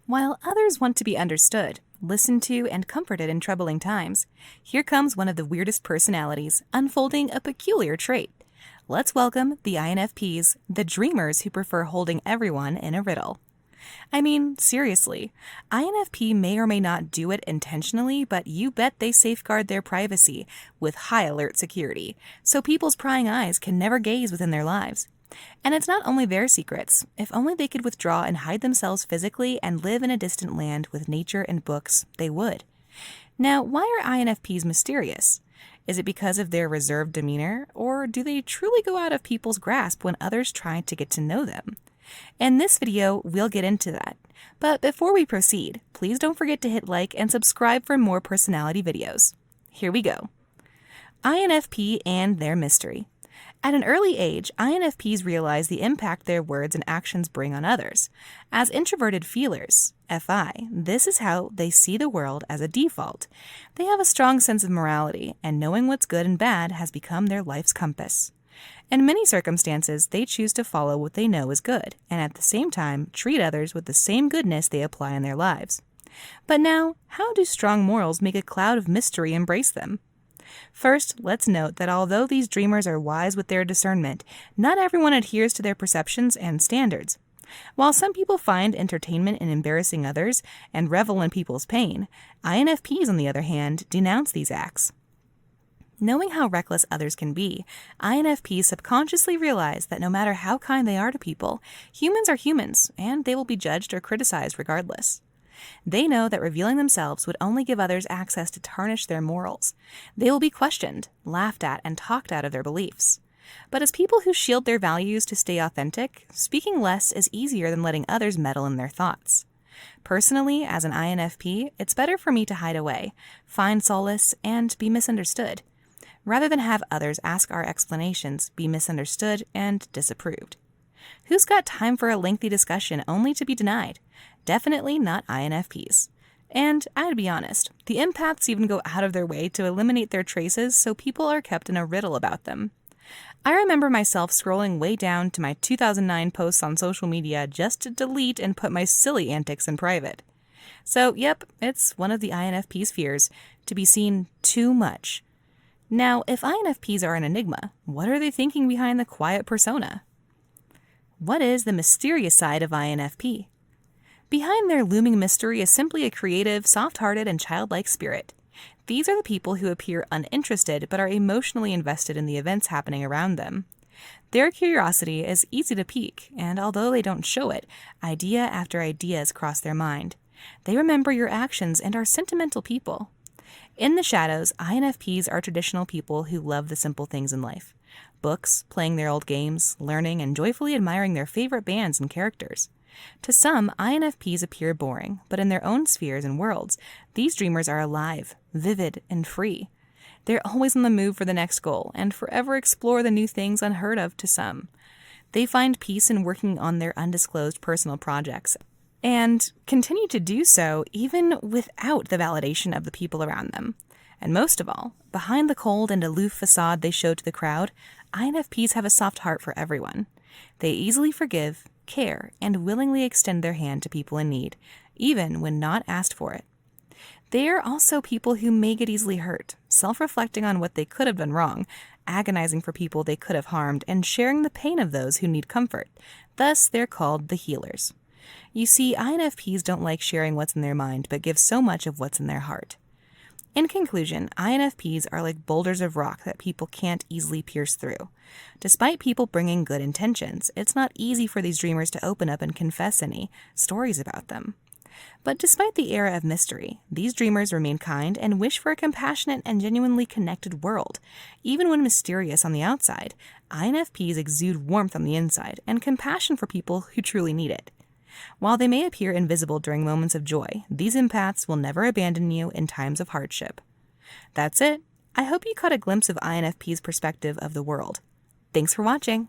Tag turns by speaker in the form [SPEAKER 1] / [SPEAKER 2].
[SPEAKER 1] While others want to be understood, listened to, and comforted in troubling times, here comes one of the weirdest personalities, unfolding a peculiar trait. Let's welcome the INFPs, the dreamers who prefer holding everyone in a riddle. I mean, seriously, INFP may or may not do it intentionally, but you bet they safeguard their privacy with high alert security, so people's prying eyes can never gaze within their lives. And it's not only their secrets. If only they could withdraw and hide themselves physically and live in a distant land with nature and books, they would. Now, why are INFPs mysterious? Is it because of their reserved demeanor, or do they truly go out of people's grasp when others try to get to know them? In this video, we'll get into that. But before we proceed, please don't forget to hit like and subscribe for more personality videos. Here we go. INFP and their mystery. At an early age, INFPs realize the impact their words and actions bring on others. As introverted feelers, FI, this is how they see the world as a default. They have a strong sense of morality, and knowing what's good and bad has become their life's compass. In many circumstances, they choose to follow what they know is good, and at the same time, treat others with the same goodness they apply in their lives. But now, how do strong morals make a cloud of mystery embrace them? First, let's note that although these dreamers are wise with their discernment, not everyone adheres to their perceptions and standards. While some people find entertainment in embarrassing others and revel in people's pain, INFPs, on the other hand, denounce these acts. Knowing how reckless others can be, INFPs subconsciously realize that no matter how kind they are to people, humans are humans, and they will be judged or criticized regardless. They know that revealing themselves would only give others access to tarnish their morals. They will be questioned, laughed at, and talked out of their beliefs. But as people who shield their values to stay authentic, speaking less is easier than letting others meddle in their thoughts. Personally, as an INFP, it's better for me to hide away, find solace, and be misunderstood, rather than have others ask our explanations, be misunderstood, and disapproved. Who's got time for a lengthy discussion only to be denied? Definitely not INFPs. And I'd be honest, the empaths even go out of their way to eliminate their traces so people are kept in a riddle about them. I remember myself scrolling way down to my 2009 posts on social media just to delete and put my silly antics in private. So, yep, it's one of the INFP's fears, to be seen too much. Now, if INFPs are an enigma, what are they thinking behind the quiet persona? What is the mysterious side of INFP? Behind their looming mystery is simply a creative, soft-hearted, and childlike spirit. These are the people who appear uninterested but are emotionally invested in the events happening around them. Their curiosity is easy to pique, and although they don't show it, idea after idea cross their mind. They remember your actions and are sentimental people. In the shadows, INFPs are traditional people who love the simple things in life. Books, playing their old games, learning, and joyfully admiring their favorite bands and characters. To some, INFPs appear boring, but in their own spheres and worlds, these dreamers are alive, vivid, and free. They're always on the move for the next goal, and forever explore the new things unheard of to some. They find peace in working on their undisclosed personal projects, and continue to do so even without the validation of the people around them. And most of all, behind the cold and aloof facade they show to the crowd, INFPs have a soft heart for everyone. They easily forgive, care, and willingly extend their hand to people in need, even when not asked for it. They are also people who may get easily hurt, self-reflecting on what they could have done wrong, agonizing for people they could have harmed, and sharing the pain of those who need comfort. Thus, they're called the healers. You see, INFPs don't like sharing what's in their mind, but give so much of what's in their heart. In conclusion, INFPs are like boulders of rock that people can't easily pierce through. Despite people bringing good intentions, it's not easy for these dreamers to open up and confess any stories about them. But despite the era of mystery, these dreamers remain kind and wish for a compassionate and genuinely connected world. Even when mysterious on the outside, INFPs exude warmth on the inside and compassion for people who truly need it. While they may appear invisible during moments of joy, these empaths will never abandon you in times of hardship. That's it. I hope you caught a glimpse of INFP's perspective of the world. Thanks for watching.